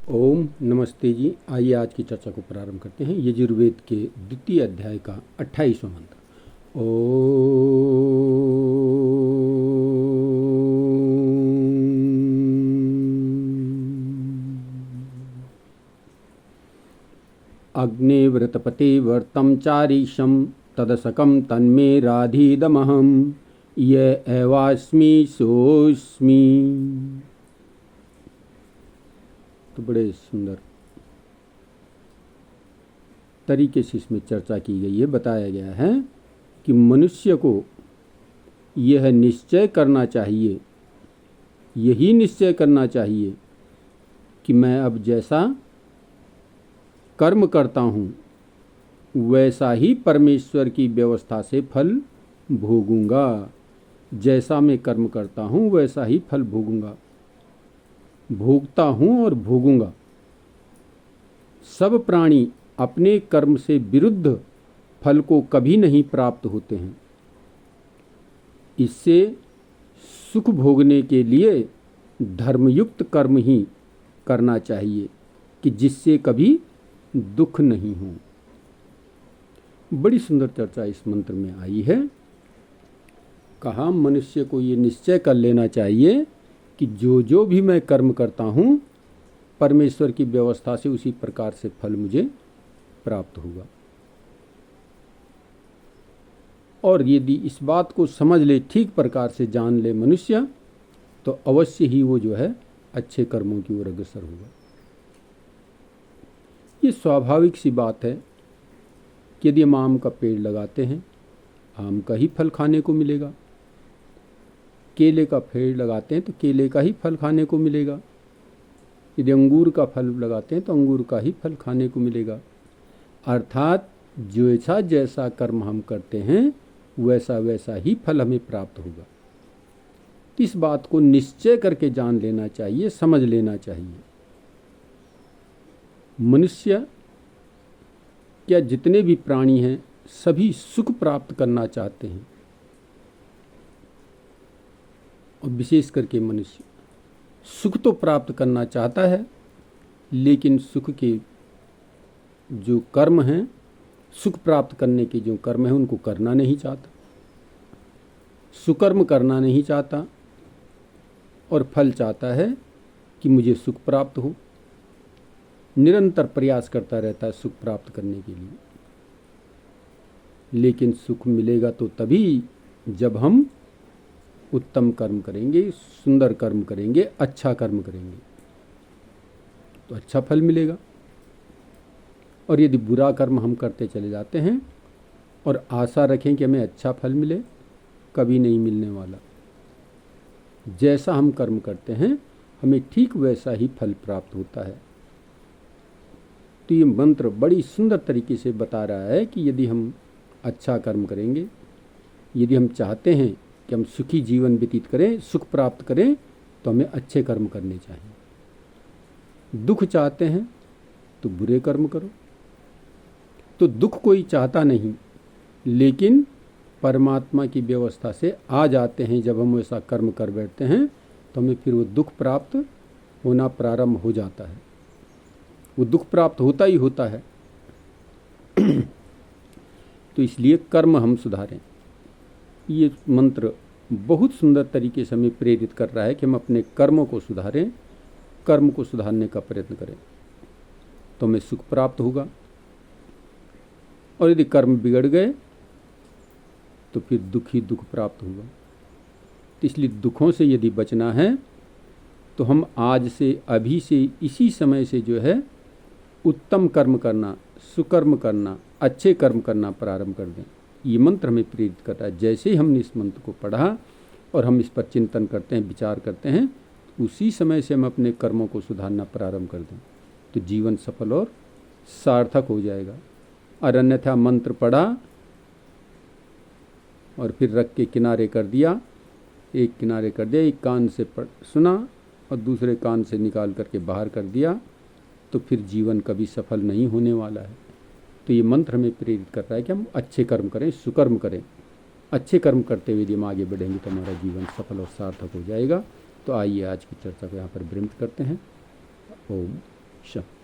ओम नमस्ते जी। आइए आज की चर्चा को प्रारंभ करते हैं। यजुर्वेद के द्वितीय अध्याय का 28वां मंत्र। अग्निव्रतपते वर्तं चारीशं तदसकं तन्मे राधीदमहं य एवास्मि सोऽस्मि। तो बड़े सुंदर तरीके से इसमें चर्चा की गई है। बताया गया है कि मनुष्य को यह निश्चय करना चाहिए, यही निश्चय करना चाहिए कि मैं अब जैसा कर्म करता हूँ वैसा ही परमेश्वर की व्यवस्था से फल भोगूंगा। जैसा मैं कर्म करता हूँ वैसा ही फल भोगूंगा, भोगता हूँ और भोगूंगा। सब प्राणी अपने कर्म से विरुद्ध फल को कभी नहीं प्राप्त होते हैं। इससे सुख भोगने के लिए धर्मयुक्त कर्म ही करना चाहिए कि जिससे कभी दुख नहीं हो। बड़ी सुंदर चर्चा इस मंत्र में आई है। कहा मनुष्य को ये निश्चय कर लेना चाहिए कि जो भी मैं कर्म करता हूँ परमेश्वर की व्यवस्था से उसी प्रकार से फल मुझे प्राप्त होगा। और यदि इस बात को समझ ले, ठीक प्रकार से जान ले मनुष्य, तो अवश्य ही वो जो है अच्छे कर्मों की ओर अग्रसर होगा। ये स्वाभाविक सी बात है कि यदि हम आम का पेड़ लगाते हैं आम का ही फल खाने को मिलेगा, केले का पेड़ लगाते हैं तो केले का ही फल खाने को मिलेगा, यदि अंगूर का फल लगाते हैं तो अंगूर का ही फल खाने को मिलेगा। अर्थात जैसा जैसा कर्म हम करते हैं वैसा वैसा ही फल हमें प्राप्त होगा। इस बात को निश्चय करके जान लेना चाहिए, समझ लेना चाहिए। मनुष्य क्या जितने भी प्राणी हैं सभी सुख प्राप्त करना चाहते हैं, और विशेष करके मनुष्य सुख तो प्राप्त करना चाहता है, लेकिन सुख के जो कर्म हैं, सुख प्राप्त करने के जो कर्म हैं उनको करना नहीं चाहता, सुकर्म करना नहीं चाहता, और फल चाहता है कि मुझे सुख प्राप्त हो। निरंतर प्रयास करता रहता है सुख प्राप्त करने के लिए। लेकिन सुख मिलेगा तो तभी जब हम उत्तम कर्म करेंगे, सुंदर कर्म करेंगे, अच्छा कर्म करेंगे, तो अच्छा फल मिलेगा। और यदि बुरा कर्म हम करते चले जाते हैं और आशा रखें कि हमें अच्छा फल मिले, कभी नहीं मिलने वाला। जैसा हम कर्म करते हैं हमें ठीक वैसा ही फल प्राप्त होता है। तो ये मंत्र बड़ी सुंदर तरीके से बता रहा है कि यदि हम अच्छा कर्म करेंगे, यदि हम चाहते हैं कि हम सुखी जीवन व्यतीत करें, सुख प्राप्त करें, तो हमें अच्छे कर्म करने चाहिए। दुख चाहते हैं तो बुरे कर्म करो। तो दुख कोई चाहता नहीं, लेकिन परमात्मा की व्यवस्था से आ जाते हैं। जब हम ऐसा कर्म कर बैठते हैं तो हमें फिर वो दुख प्राप्त होना प्रारंभ हो जाता है। वो दुख प्राप्त होता ही होता है। तो इसलिए कर्म हम सुधारें। ये मंत्र बहुत सुंदर तरीके से हमें प्रेरित कर रहा है कि हम अपने कर्मों को सुधारें, कर्म को सुधारने का प्रयत्न करें, तो हमें सुख प्राप्त होगा। और यदि कर्म बिगड़ गए तो फिर दुख ही दुख प्राप्त होगा। तो इसलिए दुखों से यदि बचना है तो हम आज से, अभी से, इसी समय से जो है उत्तम कर्म करना, सुकर्म करना, अच्छे कर्म करना प्रारंभ कर दें। ये मंत्र हमें प्रेरित करता है। जैसे ही हमने इस मंत्र को पढ़ा और हम इस पर चिंतन करते हैं, विचार करते हैं, उसी समय से हम अपने कर्मों को सुधारना प्रारंभ कर दें तो जीवन सफल और सार्थक हो जाएगा। और अन्यथा मंत्र पढ़ा और फिर रख के किनारे कर दिया, एक किनारे कर दिया, एक कान से सुना और दूसरे कान से निकाल करके बाहर कर दिया, तो फिर जीवन कभी सफल नहीं होने वाला है। तो ये मंत्र हमें प्रेरित कर रहा है कि हम अच्छे कर्म करें, सुकर्म करें। अच्छे कर्म करते हुए यदि हम आगे बढ़ेंगे तो हमारा जीवन सफल और सार्थक हो जाएगा। तो आइए आज की चर्चा को यहाँ पर विरमित करते हैं। ओम अच्छा।